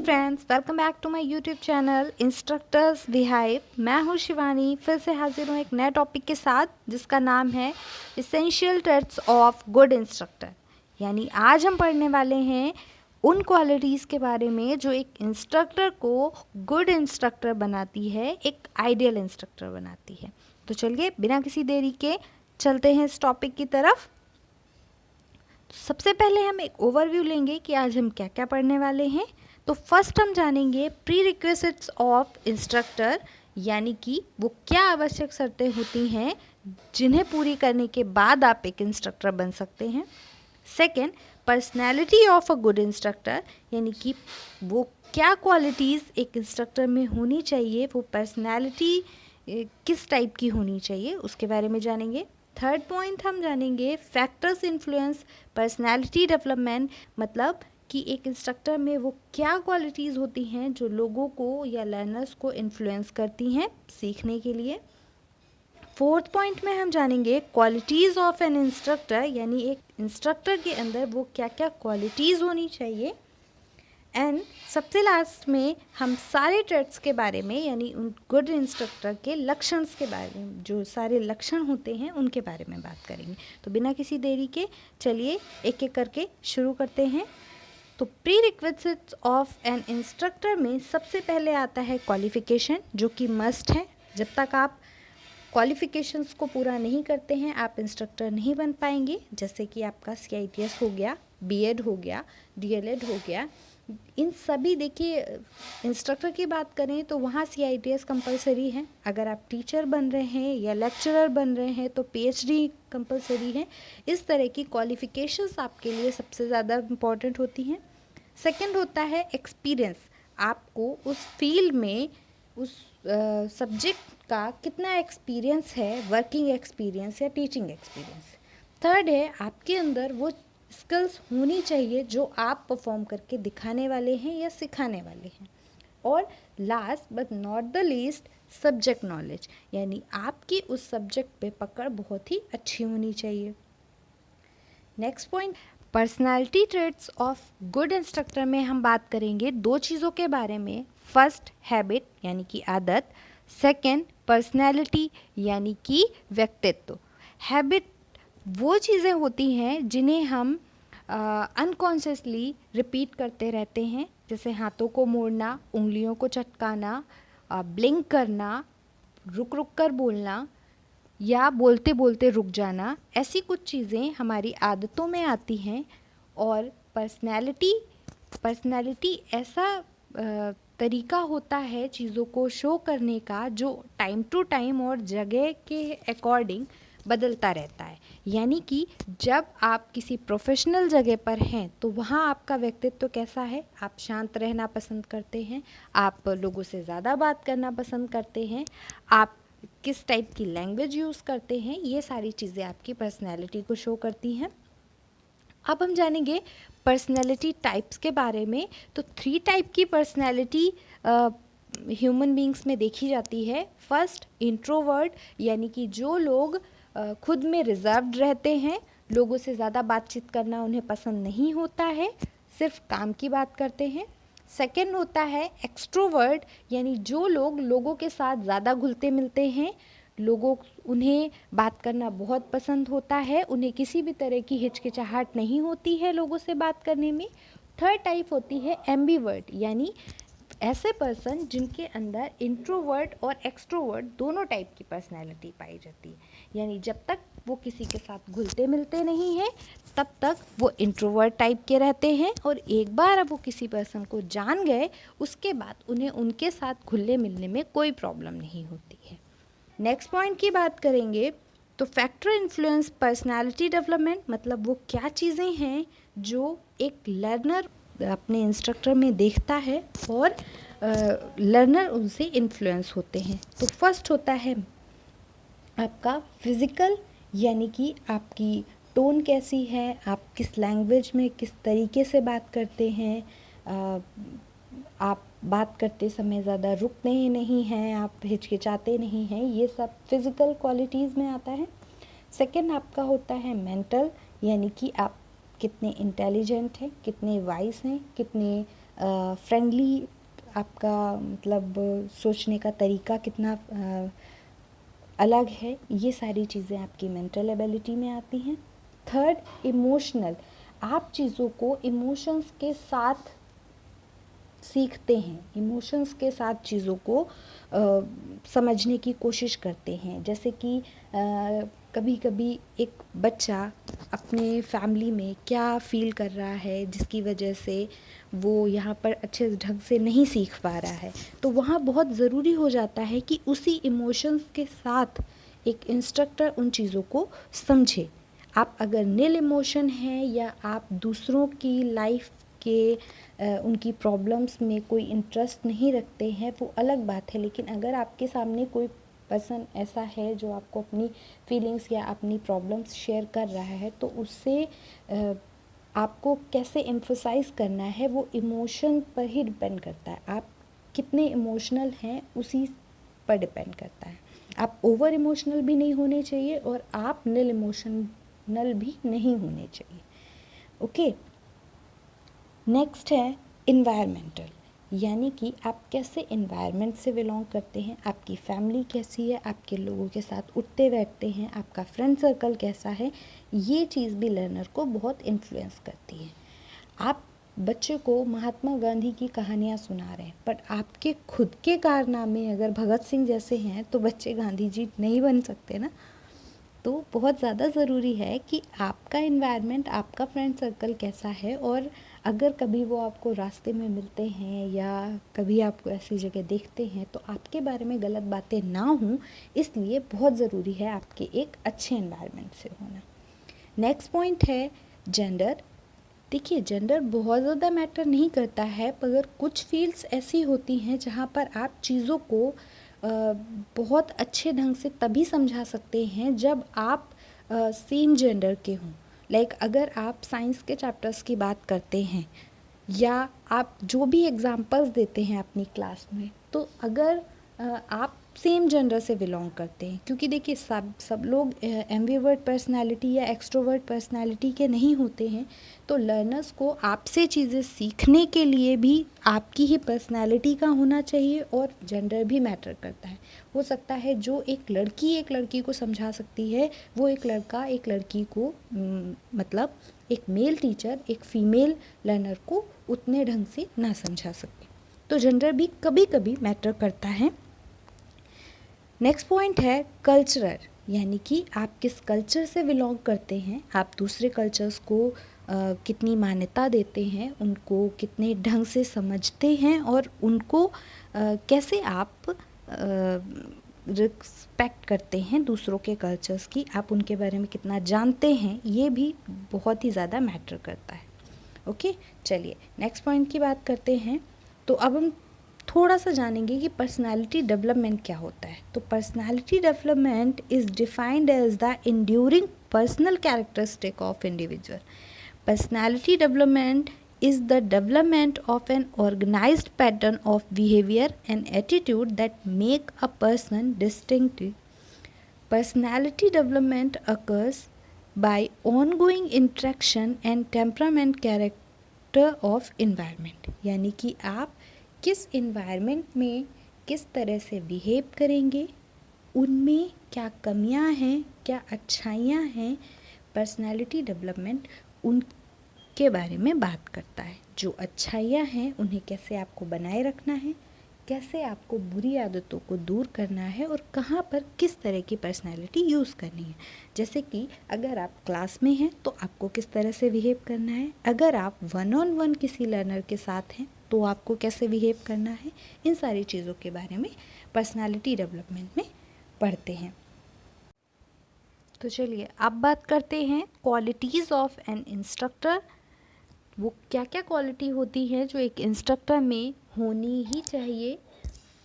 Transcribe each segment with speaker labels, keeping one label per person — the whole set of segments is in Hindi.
Speaker 1: Friends, welcome back to my YouTube channel instructors beehive. मैं हूं शिवानी, फिर से हाजिर हूं एक नए टॉपिक के साथ जिसका नाम है essential traits of good instructor. यानी आज हम पढ़ने वाले हैं उन क्वालिटीज़ के बारे में जो एक इंस्ट्रक्टर को गुड इंस्ट्रक्टर बनाती है, एक आइडियल इंस्ट्रक्टर बनाती है। तो चलिए बिना किसी देरी के चलते हैं इस टॉपिक की तरफ। सबसे पहले हम एक ओवरव्यू लेंगे कि आज हम क्या क्या पढ़ने वाले हैं। तो फर्स्ट हम जानेंगे प्री रिक्विजिट्स ऑफ इंस्ट्रक्टर, यानी कि वो क्या आवश्यक शर्तें होती हैं जिन्हें पूरी करने के बाद आप एक इंस्ट्रक्टर बन सकते हैं। Second, personality of a good instructor, यानी कि वो क्या क्वालिटीज़ एक इंस्ट्रक्टर में होनी चाहिए, वो पर्सनैलिटी किस टाइप की होनी चाहिए, उसके बारे में जानेंगे। थर्ड पॉइंट हम जानेंगे फैक्टर्स इन्फ्लुएंस पर्सनैलिटी डेवलपमेंट, मतलब कि एक इंस्ट्रक्टर में वो क्या क्वालिटीज़ होती हैं जो लोगों को या लर्नर्स को इन्फ्लुएंस करती हैं सीखने के लिए। फोर्थ पॉइंट में हम जानेंगे क्वालिटीज़ ऑफ एन इंस्ट्रक्टर, यानी एक इंस्ट्रक्टर के अंदर वो क्या क्या क्वालिटीज़ होनी चाहिए। एंड सबसे लास्ट में हम सारे ट्रेट्स के बारे में, यानी उन गुड इंस्ट्रक्टर के लक्षण के बारे में, जो सारे लक्षण होते हैं उनके बारे में बात करेंगे। तो बिना किसी देरी के चलिए एक एक करके शुरू करते हैं। तो pre requisites of N instructor में सबसे पहले आता है क्वालिफ़िकेशन, जो कि मस्ट है। जब तक आप क्वालिफ़िकेशंस को पूरा नहीं करते हैं आप इंस्ट्रक्टर नहीं बन पाएंगे। जैसे कि आपका CITS हो गया, B.Ed हो गया, DLED हो गया, इन सभी, देखिए इंस्ट्रक्टर की बात करें तो वहाँ CITS कंपलसरी है। अगर आप टीचर बन रहे हैं या लेक्चरर बन रहे हैं तो PhD कंपलसरी है। इस तरह की क्वालिफ़िकेशंस आपके लिए सबसे ज़्यादा इम्पॉर्टेंट होती हैं। सेकंड होता है एक्सपीरियंस, आपको उस फील्ड में उस सब्जेक्ट का कितना एक्सपीरियंस है, वर्किंग एक्सपीरियंस या टीचिंग एक्सपीरियंस। थर्ड है आपके अंदर वो स्किल्स होनी चाहिए जो आप परफॉर्म करके दिखाने वाले हैं या सिखाने वाले हैं। और last but not the least, subject knowledge, यानी आपकी उस सब्जेक्ट पे पकड़ बहुत ही अच्छी होनी चाहिए। Next point, personality traits of good instructor में हम बात करेंगे दो चीज़ों के बारे में। फर्स्ट, हैबिट, यानी कि आदत। सेकंड, पर्सनालिटी, यानी कि व्यक्तित्व। हैबिट वो चीज़ें होती हैं जिन्हें हम अनकॉन्शियसली रिपीट करते रहते हैं, जैसे हाथों को मोड़ना, उंगलियों को चटकाना, ब्लिंक करना, रुक रुक कर बोलना या बोलते बोलते रुक जाना। ऐसी कुछ चीज़ें हमारी आदतों में आती हैं। और पर्सनैलिटी ऐसा तरीका होता है चीज़ों को शो करने का जो टाइम टू टाइम और जगह के अकॉर्डिंग बदलता रहता है। यानी कि जब आप किसी प्रोफेशनल जगह पर हैं तो वहाँ आपका व्यक्तित्व कैसा है, आप शांत रहना पसंद करते हैं, आप लोगों से ज़्यादा बात करना पसंद करते हैं, आप किस टाइप की लैंग्वेज यूज़ करते हैं, ये सारी चीज़ें आपकी पर्सनैलिटी को शो करती हैं। अब हम जानेंगे पर्सनैलिटी टाइप्स के बारे में। तो 3 टाइप की पर्सनैलिटी ह्यूमन बींग्स में देखी जाती है। फर्स्ट, इंट्रोवर्ट, यानी कि जो लोग खुद में रिजर्व्ड रहते हैं, लोगों से ज़्यादा बातचीत करना उन्हें पसंद नहीं होता है, सिर्फ काम की बात करते हैं। सेकंड होता है एक्सट्रोवर्ट, यानी जो लोग लोगों के साथ ज़्यादा घुलते मिलते हैं, उन्हें बात करना बहुत पसंद होता है, उन्हें किसी भी तरह की हिचकिचाहट नहीं होती है लोगों से बात करने में। थर्ड टाइप होती है एम्बीवर्ट, यानी ऐसे पर्सन जिनके अंदर इंट्रोवर्ट और एक्सट्रोवर्ट दोनों टाइप की पर्सनैलिटी पाई जाती है। यानी जब तक वो किसी के साथ घुलते मिलते नहीं हैं तब तक वो इंट्रोवर्ट टाइप के रहते हैं, और एक बार अब वो किसी पर्सन को जान गए उसके बाद उन्हें उनके साथ घुलने मिलने में कोई प्रॉब्लम नहीं होती है। नेक्स्ट पॉइंट की बात करेंगे तो फैक्टर इन्फ्लुएंस पर्सनैलिटी डेवलपमेंट, मतलब वो क्या चीज़ें हैं जो एक लर्नर अपने इंस्ट्रक्टर में देखता है और लर्नर उनसे इन्फ्लुएंस होते हैं। तो फर्स्ट होता है आपका फिज़िकल, यानी कि आपकी टोन कैसी है, आप किस लैंग्वेज में किस तरीके से बात करते हैं, आप बात करते समय ज़्यादा रुकते नहीं हैं, आप हिचकिचाते नहीं हैं, ये सब फिज़िकल क्वालिटीज़ में आता है। सेकंड आपका होता है मेंटल, यानी कि आप कितने इंटेलिजेंट हैं, कितने वाइज हैं, कितने फ्रेंडली आपका मतलब सोचने का तरीका कितना अलग है, ये सारी चीज़ें आपकी मेंटल एबिलिटी में आती हैं। थर्ड, इमोशनल, आप चीज़ों को इमोशंस के साथ सीखते हैं, इमोशंस के साथ चीज़ों को समझने की कोशिश करते हैं। जैसे कि कभी कभी एक बच्चा अपने फैमिली में क्या फ़ील कर रहा है जिसकी वजह से वो यहाँ पर अच्छे ढंग से नहीं सीख पा रहा है, तो वहाँ बहुत ज़रूरी हो जाता है कि उसी इमोशंस के साथ एक इंस्ट्रक्टर उन चीज़ों को समझे। आप अगर नील इमोशन है या आप दूसरों की लाइफ के उनकी प्रॉब्लम्स में कोई इंटरेस्ट नहीं रखते हैं, वो अलग बात है। लेकिन अगर आपके सामने कोई पर्सन ऐसा है जो आपको अपनी फीलिंग्स या अपनी प्रॉब्लम्स शेयर कर रहा है, तो उससे आपको कैसे एम्फसाइज़ करना है वो इमोशन पर ही डिपेंड करता है। आप कितने इमोशनल हैं उसी पर डिपेंड करता है। आप ओवर इमोशनल भी नहीं होने चाहिए और आप नील इमोशनल भी नहीं होने चाहिए। ओके, नेक्स्ट है इन्वायरमेंटल, यानी कि आप कैसे इन्वायरमेंट से बिलोंग करते हैं, आपकी फैमिली कैसी है, आपके लोगों के साथ उठते बैठते हैं, आपका फ्रेंड सर्कल कैसा है, ये चीज़ भी लर्नर को बहुत इन्फ्लुएंस करती है। आप बच्चे को महात्मा गांधी की कहानियाँ सुना रहे हैं, बट आपके खुद के कारनामे अगर भगत सिंह जैसे हैं तो बच्चे गांधी जी नहीं बन सकते ना। तो बहुत ज़्यादा ज़रूरी है कि आपका इन्वायरमेंट, आपका फ्रेंड सर्कल कैसा है, और अगर कभी वो आपको रास्ते में मिलते हैं या कभी आपको ऐसी जगह देखते हैं तो आपके बारे में गलत बातें ना हों, इसलिए बहुत ज़रूरी है आपके एक अच्छे इन्वायरमेंट से होना। नेक्स्ट पॉइंट है जेंडर। देखिए, जेंडर बहुत ज़्यादा मैटर नहीं करता है, मगर कुछ फील्ड्स ऐसी होती हैं जहाँ पर आप चीज़ों को बहुत अच्छे ढंग से तभी समझा सकते हैं जब आप सेम जेंडर के हों। लाइक अगर आप साइंस के चैप्टर्स की बात करते हैं या आप जो भी एग्जांपल्स देते हैं अपनी क्लास में, तो अगर आप सेम जेंडर से बिलोंग करते हैं, क्योंकि देखिए सब लोग एम्बिवर्ट पर्सनालिटी या एक्सट्रोवर्ट पर्सनालिटी के नहीं होते हैं, तो लर्नर्स को आपसे चीज़ें सीखने के लिए भी आपकी ही पर्सनालिटी का होना चाहिए, और जेंडर भी मैटर करता है। हो सकता है जो एक लड़की को समझा सकती है, वो एक लड़का एक लड़की को मतलब एक मेल टीचर एक फीमेल लर्नर को उतने ढंग से ना समझा सके। तो जेंडर भी कभी कभी मैटर करता है। नेक्स्ट पॉइंट है कल्चरल, यानी कि आप किस कल्चर से बिलोंग करते हैं, आप दूसरे कल्चर्स को कितनी मान्यता देते हैं, उनको कितने ढंग से समझते हैं, और उनको कैसे आप रिस्पेक्ट करते हैं दूसरों के कल्चर्स की, आप उनके बारे में कितना जानते हैं, ये भी बहुत ही ज़्यादा मैटर करता है। ओके, चलिए नेक्स्ट पॉइंट की बात करते हैं। तो अब हम थोड़ा सा जानेंगे कि पर्सनालिटी डेवलपमेंट क्या होता है। तो personality development is defined as the enduring personal characteristic of individual. Personality development is the development of an organized pattern of behavior and attitude that make a person distinctive. Personality development occurs by ongoing interaction and temperament character of environment, यानी कि आप किस environment में किस तरह से behave करेंगे, उनमें क्या कमियां हैं, क्या अच्छाइयां हैं, पर्सनालिटी डेवलपमेंट उनके बारे में बात करता है। जो अच्छाइयाँ हैं उन्हें कैसे आपको बनाए रखना है, कैसे आपको बुरी आदतों को दूर करना है, और कहाँ पर किस तरह की पर्सनालिटी यूज़ करनी है। जैसे कि अगर आप क्लास में हैं तो आपको किस तरह से बिहेव करना है, अगर आप 1-on-1 किसी लर्नर के साथ हैं तो आपको कैसे बिहेव करना है, इन सारी चीज़ों के बारे में पर्सनालिटी डेवलपमेंट में पढ़ते हैं। तो चलिए अब बात करते हैं क्वालिटीज़ ऑफ एन इंस्ट्रक्टर। वो क्या क्या क्वालिटी होती है जो एक इंस्ट्रक्टर में होनी ही चाहिए।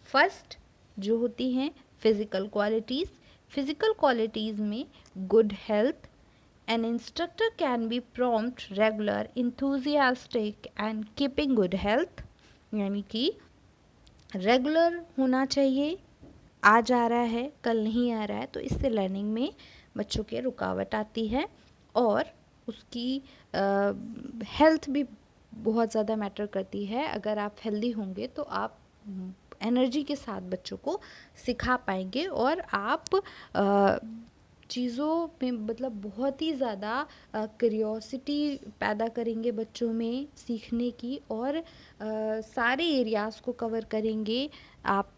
Speaker 1: फर्स्ट जो होती हैं फिज़िकल क्वालिटीज़। फिज़िकल क्वालिटीज़ में good health. N instructor can be prompt, regular, enthusiastic and keeping good health, यानी कि रेगुलर होना चाहिए, आज आ रहा है कल नहीं आ रहा है, तो इससे लर्निंग में बच्चों के रुकावट आती है और उसकी हेल्थ भी बहुत ज़्यादा मैटर करती है। अगर आप हेल्दी होंगे तो आप एनर्जी के साथ बच्चों को सिखा पाएंगे और आप चीज़ों में मतलब बहुत ही ज़्यादा क्यूरियोसिटी पैदा करेंगे बच्चों में सीखने की, और सारे एरियाज़ को कवर करेंगे आप,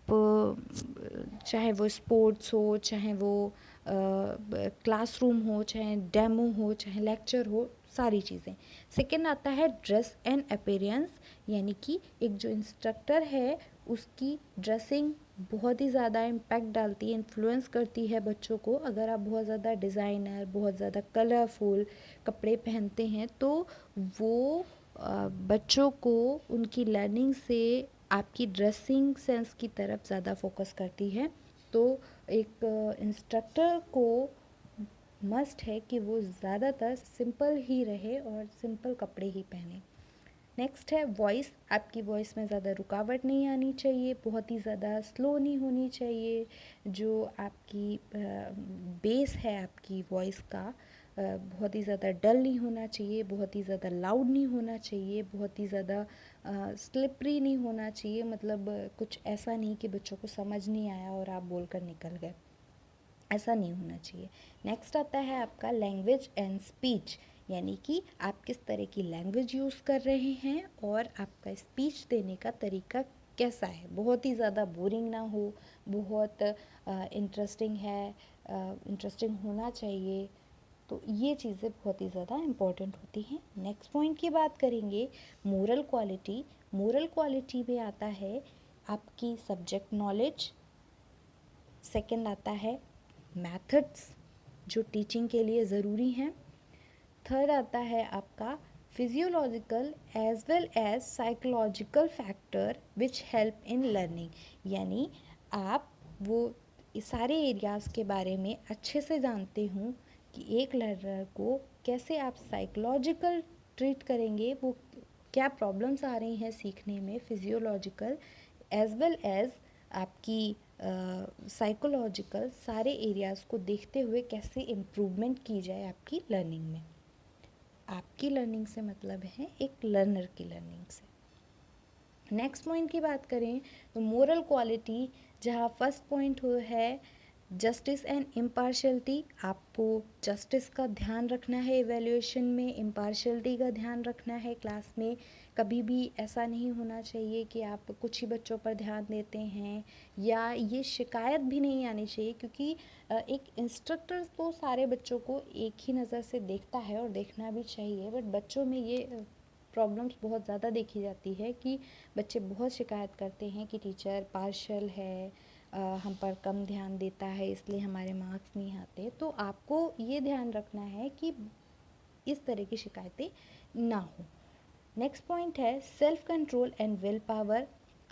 Speaker 1: चाहे वो स्पोर्ट्स हो, चाहे वो क्लासरूम हो, चाहे डेमो हो, चाहे लेक्चर हो, सारी चीज़ें। सेकेंड आता है ड्रेस एंड अपीयरेंस, यानी कि एक जो इंस्ट्रक्टर है उसकी ड्रेसिंग बहुत ही ज़्यादा इम्पैक्ट डालती है, इन्फ्लुएंस करती है बच्चों को। अगर आप बहुत ज़्यादा डिज़ाइनर, बहुत ज़्यादा कलरफुल कपड़े पहनते हैं तो वो बच्चों को उनकी लर्निंग से आपकी ड्रेसिंग सेंस की तरफ ज़्यादा फोकस करती है। तो एक इंस्ट्रक्टर को मस्ट है कि वो ज़्यादातर सिंपल ही रहे और सिंपल कपड़े ही पहने। नेक्स्ट है वॉइस। आपकी वॉइस में ज़्यादा रुकावट नहीं आनी चाहिए, बहुत ही ज़्यादा स्लो नहीं होनी चाहिए। जो आपकी बेस है आपकी वॉइस का, बहुत ही ज़्यादा डल नहीं होना चाहिए, बहुत ही ज़्यादा लाउड नहीं होना चाहिए, बहुत ही ज़्यादा स्लिपरी नहीं होना चाहिए। मतलब कुछ ऐसा नहीं कि बच्चों को समझ नहीं आया और आप बोल कर निकल गए, ऐसा नहीं होना चाहिए। नेक्स्ट आता है आपका लैंग्वेज एंड स्पीच, यानी कि आप किस तरह की लैंग्वेज यूज़ कर रहे हैं और आपका स्पीच देने का तरीका कैसा है। बहुत ही ज़्यादा बोरिंग ना हो, बहुत इंटरेस्टिंग है, इंटरेस्टिंग होना चाहिए। तो ये चीज़ें बहुत ही ज़्यादा इम्पॉर्टेंट होती हैं। नेक्स्ट पॉइंट की बात करेंगे मोरल क्वालिटी। मोरल क्वालिटी में आता है आपकी सब्जेक्ट नॉलेज। सेकंड आता है मेथड्स जो टीचिंग के लिए ज़रूरी हैं। थर्ड आता है आपका physiological as well as psychological factor which help in learning, यानी आप वो सारे एरियाज़ के बारे में अच्छे से जानते हों कि एक लर्नर को कैसे आप साइकोलॉजिकल ट्रीट करेंगे, वो क्या प्रॉब्लम्स आ रही हैं सीखने में, फिजियोलॉजिकल एज वेल एज आपकी साइकोलॉजिकल, सारे एरियाज़ को देखते हुए कैसे इम्प्रूवमेंट की जाए आपकी लर्निंग में। आपकी लर्निंग से मतलब है एक लर्नर की लर्निंग से। नेक्स्ट पॉइंट की बात करें तो मोरल क्वालिटी, जहाँ फर्स्ट पॉइंट है जस्टिस एंड इम्पार्शियलिटी। आपको जस्टिस का ध्यान रखना है इवैल्यूएशन में, इम्पार्शियलिटी का ध्यान रखना है क्लास में। कभी भी ऐसा नहीं होना चाहिए कि आप कुछ ही बच्चों पर ध्यान देते हैं, या ये शिकायत भी नहीं आनी चाहिए, क्योंकि एक इंस्ट्रक्टर तो सारे बच्चों को एक ही नज़र से देखता है और देखना भी चाहिए, बट बच्चों में ये प्रॉब्लम्स बहुत ज़्यादा देखी जाती है कि बच्चे बहुत शिकायत करते हैं कि टीचर पार्शल है, हम पर कम ध्यान देता है, इसलिए हमारे मार्क्स नहीं आते। तो आपको ये ध्यान रखना है कि इस तरह की शिकायतें ना हो। नेक्स्ट पॉइंट है self control and will power.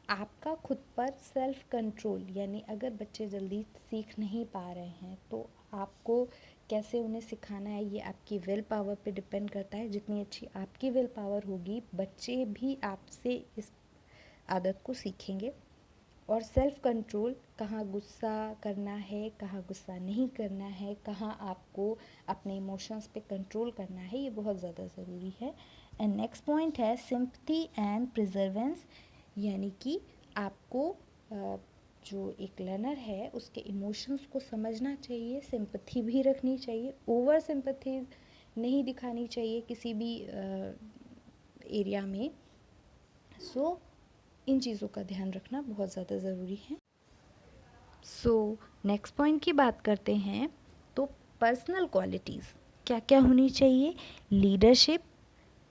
Speaker 1: आपका खुद पर सेल्फ कंट्रोल, यानी अगर बच्चे जल्दी सीख नहीं पा रहे हैं तो आपको कैसे उन्हें सिखाना है, ये आपकी विल पावर पे डिपेंड करता है। जितनी अच्छी आपकी विल पावर होगी, बच्चे भी आपसे इस आदत को सीखेंगे। और सेल्फ कंट्रोल, कहाँ गुस्सा करना है, कहाँ गुस्सा नहीं करना है, कहाँ आपको अपने इमोशंस पे कंट्रोल करना है, ये बहुत ज़्यादा ज़रूरी है। एंड नेक्स्ट पॉइंट है सिंपैथी एंड प्रिजर्वेंस, यानी कि आपको जो एक लर्नर है उसके इमोशंस को समझना चाहिए, सिंपैथी भी रखनी चाहिए, ओवर सिंपैथी नहीं दिखानी चाहिए किसी भी एरिया में। सो इन चीज़ों का ध्यान रखना बहुत ज़्यादा ज़रूरी है। सो नेक्स्ट पॉइंट की बात करते हैं तो पर्सनल क्वालिटीज़ क्या क्या होनी चाहिए। लीडरशिप,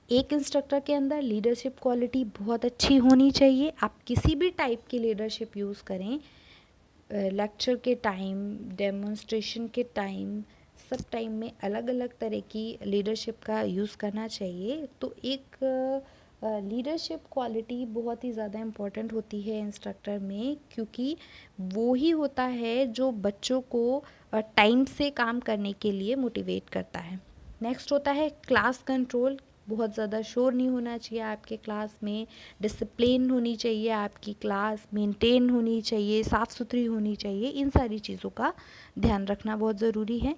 Speaker 1: एक इंस्ट्रक्टर के अंदर लीडरशिप क्वालिटी बहुत अच्छी होनी चाहिए। आप किसी भी टाइप की लीडरशिप यूज़ करें, लेक्चर के टाइम, डेमोन्स्ट्रेशन के टाइम, सब टाइम में अलग अलग तरह की लीडरशिप का यूज़ करना चाहिए। तो एक लीडरशिप क्वालिटी बहुत ही ज़्यादा इम्पॉर्टेंट होती है इंस्ट्रक्टर में, क्योंकि वो ही होता है जो बच्चों को टाइम से काम करने के लिए मोटिवेट करता है। नेक्स्ट होता है क्लास कंट्रोल। बहुत ज़्यादा शोर नहीं होना चाहिए आपके क्लास में, डिसिप्लिन होनी चाहिए आपकी क्लास, मेंटेन होनी चाहिए, साफ़ सुथरी होनी चाहिए। इन सारी चीज़ों का ध्यान रखना बहुत ज़रूरी है।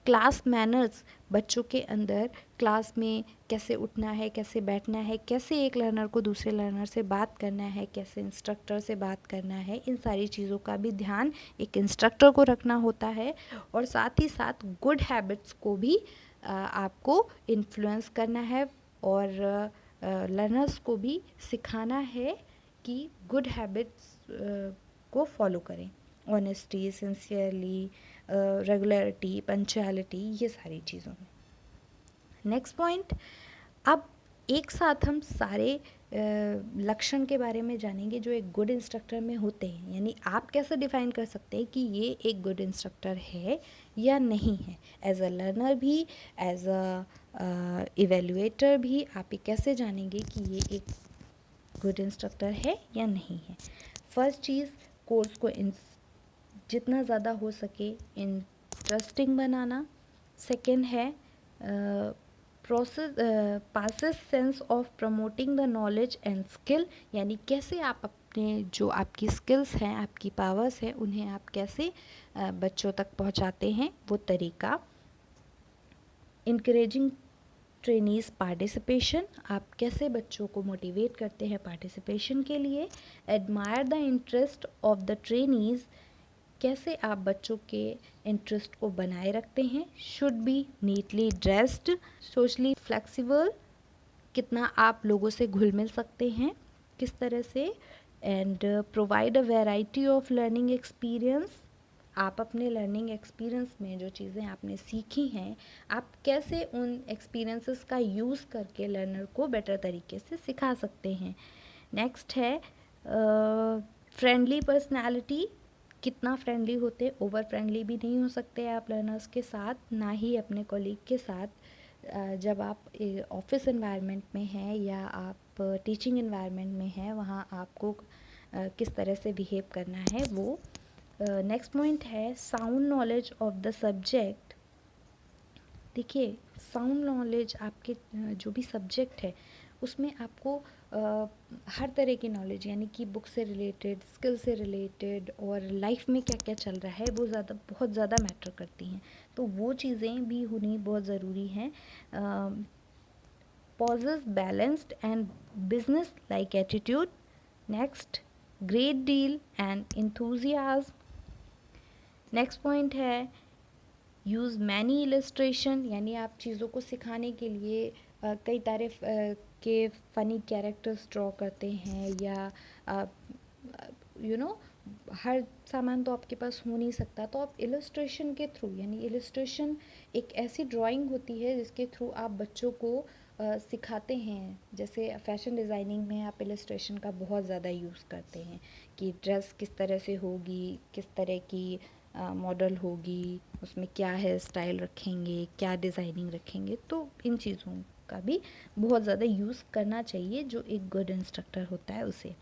Speaker 1: क्लास मैनर्स, बच्चों के अंदर क्लास में कैसे उठना है, कैसे बैठना है, कैसे एक लर्नर को दूसरे लर्नर से बात करना है, कैसे इंस्ट्रक्टर से बात करना है, इन सारी चीज़ों का भी ध्यान एक इंस्ट्रक्टर को रखना होता है। और साथ ही साथ गुड हैबिट्स को भी आपको इन्फ्लुएंस करना है और लर्नर्स को भी सिखाना है कि गुड हैबिट्स को फॉलो करें। ऑनेस्टी, सिंसियरली, रेगुलरिटी, पंक्चुअलिटी, ये सारी चीज़ों में। नेक्स्ट पॉइंट, अब एक साथ हम सारे लक्षण के बारे में जानेंगे जो एक गुड इंस्ट्रक्टर में होते हैं, यानी आप कैसे डिफाइन कर सकते हैं कि ये एक गुड इंस्ट्रक्टर है या नहीं है। एज अ लर्नर भी, एज अ इवेल्युएटर भी आप ये कैसे जानेंगे कि ये एक गुड इंस्ट्रक्टर है या नहीं है। फर्स्ट चीज़, कोर्स को जितना ज़्यादा हो सके इंटरेस्टिंग बनाना। सेकेंड है passes sense of promoting the knowledge and skill, यानी कैसे आप अपने जो आपकी स्किल्स हैं, आपकी पावर्स हैं, उन्हें आप कैसे बच्चों तक पहुंचाते हैं, वो तरीका। इंकरेजिंग ट्रेनीज़ पार्टिसिपेशन, आप कैसे बच्चों को मोटिवेट करते हैं पार्टिसिपेशन के लिए। Admire the interest of the trainees, कैसे आप बच्चों के इंटरेस्ट को बनाए रखते हैं। Should be neatly dressed, socially flexible, कितना आप लोगों से घुल मिल सकते हैं, किस तरह से। And provide a variety of learning experience, आप अपने लर्निंग एक्सपीरियंस में जो चीज़ें आपने सीखी हैं, आप कैसे उन एक्सपीरियंसेस का यूज़ करके लर्नर को बेटर तरीके से सिखा सकते हैं। नेक्स्ट है फ्रेंडली पर्सनैलिटी, कितना फ्रेंडली होते, ओवर फ्रेंडली भी नहीं हो सकते आप लर्नर्स के साथ, ना ही अपने कॉलीग के साथ। जब आप ऑफिस एनवायरनमेंट में हैं या आप टीचिंग एनवायरनमेंट में हैं, वहाँ आपको किस तरह से बिहेव करना है वो। नेक्स्ट पॉइंट है sound knowledge of the subject. देखिए, साउंड नॉलेज आपके जो भी सब्जेक्ट है उसमें आपको हर तरह की नॉलेज, यानी कि बुक से रिलेटेड, स्किल से रिलेटेड और लाइफ में क्या क्या चल रहा है, वो बहुत ज़्यादा मैटर करती हैं, तो वो चीज़ें भी होनी बहुत ज़रूरी हैं। Possess balanced and business like attitude. Next, great deal and enthusiasm. Next point है यूज़ मैनी इलस्ट्रेशन, यानी आप चीज़ों को सिखाने के लिए कई तारीफ के फ़नी कैरेक्टर्स ड्रॉ करते हैं, या हर सामान तो आपके पास हो नहीं सकता, तो आप इलस्ट्रेशन के थ्रू, यानी इलस्ट्रेशन एक ऐसी ड्राइंग होती है जिसके थ्रू आप बच्चों को सिखाते हैं। जैसे फैशन डिज़ाइनिंग में आप इलस्ट्रेशन का बहुत ज़्यादा यूज़ करते हैं कि ड्रेस किस तरह से होगी, किस तरह की मॉडल होगी, उसमें क्या हेयर स्टाइल रखेंगे, क्या डिज़ाइनिंग रखेंगे, तो इन चीज़ों का भी बहुत ज़्यादा यूज़ करना चाहिए जो एक गुड इंस्ट्रक्टर होता है उसे।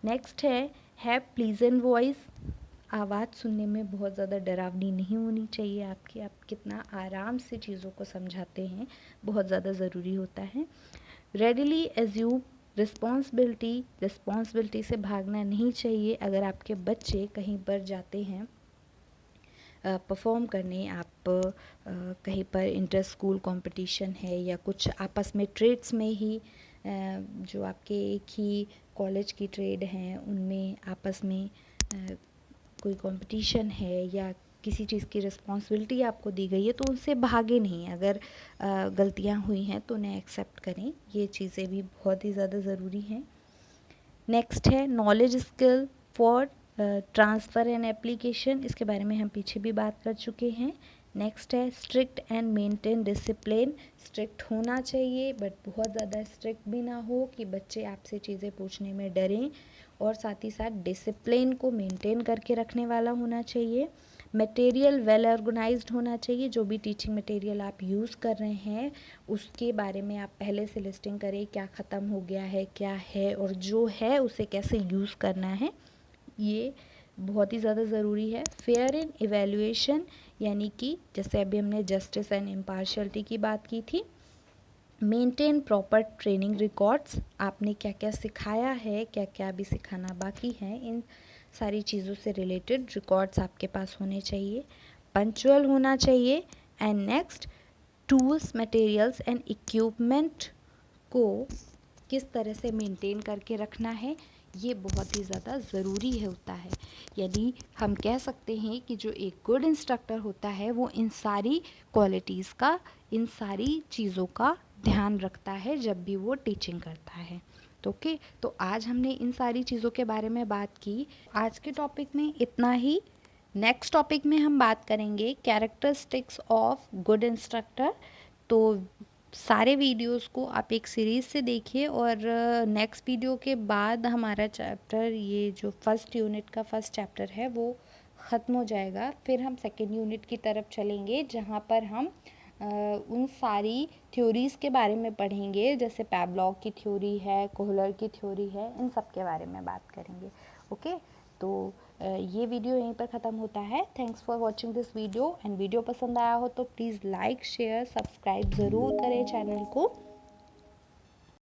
Speaker 1: नेक्स्ट है प्लीजेंट वॉइस, आवाज़ सुनने में बहुत ज़्यादा डरावनी नहीं होनी चाहिए आपकी, आप कितना आराम से चीज़ों को समझाते हैं बहुत ज़्यादा ज़रूरी होता है। रेडिली एज्यूम रिस्पॉन्सिबिलिटी से भागना नहीं चाहिए। अगर आपके बच्चे कहीं पर जाते हैं परफॉर्म करने, आप कहीं पर इंटर स्कूल कंपटीशन है या कुछ आपस में ट्रेड्स में ही जो आपके एक ही कॉलेज की ट्रेड हैं उनमें आपस में कोई कंपटीशन है या किसी चीज़ की रिस्पॉन्सिबिलिटी आपको दी गई है, तो उनसे भागे नहीं। अगर गलतियां हुई हैं तो उन्हें एक्सेप्ट करें, ये चीज़ें भी बहुत ही ज़्यादा ज़रूरी हैं। नेक्स्ट है knowledge skill for transfer and application, इसके बारे में हम पीछे भी बात कर चुके हैं। नेक्स्ट है strict and maintain discipline, strict होना चाहिए बट बहुत ज़्यादा स्ट्रिक्ट भी ना हो कि बच्चे आपसे चीज़ें पूछने में डरें, और साथ ही साथ डिसिप्लिन को मेंटेन करके रखने वाला होना चाहिए। मटेरियल वेल ऑर्गेनाइज्ड होना चाहिए, जो भी टीचिंग मटेरियल आप यूज़ कर रहे हैं उसके बारे में आप पहले से लिस्टिंग करें, क्या ख़त्म हो गया है, क्या है, और जो है उसे कैसे यूज़ करना है, ये बहुत ही ज़्यादा ज़रूरी है। फेयर इन इवैल्यूएशन, यानी कि जैसे अभी हमने जस्टिस एंड इम्पार्शियलिटी की बात की थी। मेंटेन प्रॉपर ट्रेनिंग रिकॉर्ड्स, आपने क्या क्या सिखाया है, क्या क्या अभी सिखाना बाकी है, इन सारी चीज़ों से रिलेटेड रिकॉर्ड्स आपके पास होने चाहिए। पंक्चुअल होना चाहिए and next, tools, materials and equipment को किस तरह से मेंटेन करके रखना है, ये बहुत ही ज़्यादा ज़रूरी होता है। यदि हम कह सकते हैं कि जो एक गुड इंस्ट्रक्टर होता है वो इन सारी क्वालिटीज़ का, इन सारी चीज़ों का ध्यान रखता है जब भी वो टीचिंग करता है। तो ओके, तो आज हमने इन सारी चीज़ों के बारे में बात की। आज के टॉपिक में इतना ही। नेक्स्ट टॉपिक में हम बात करेंगे कैरेक्टरिस्टिक्स ऑफ गुड इंस्ट्रक्टर। तो सारे वीडियोस को आप एक सीरीज़ से देखिए और नेक्स्ट वीडियो के बाद हमारा चैप्टर, ये जो फर्स्ट यूनिट का फर्स्ट चैप्टर है वो ख़त्म हो जाएगा। फिर हम सेकेंड यूनिट की तरफ चलेंगे जहाँ पर हम उन सारी थ्योरीज़ के बारे में पढ़ेंगे, जैसे पैवलॉव की थ्योरी है, कोहलर की थ्योरी है, इन सब के बारे में बात करेंगे। ओके, तो ये वीडियो यहीं पर ख़त्म होता है। Thanks for watching this video. And video पसंद आया हो तो प्लीज़ लाइक, शेयर, सब्सक्राइब ज़रूर करें चैनल को।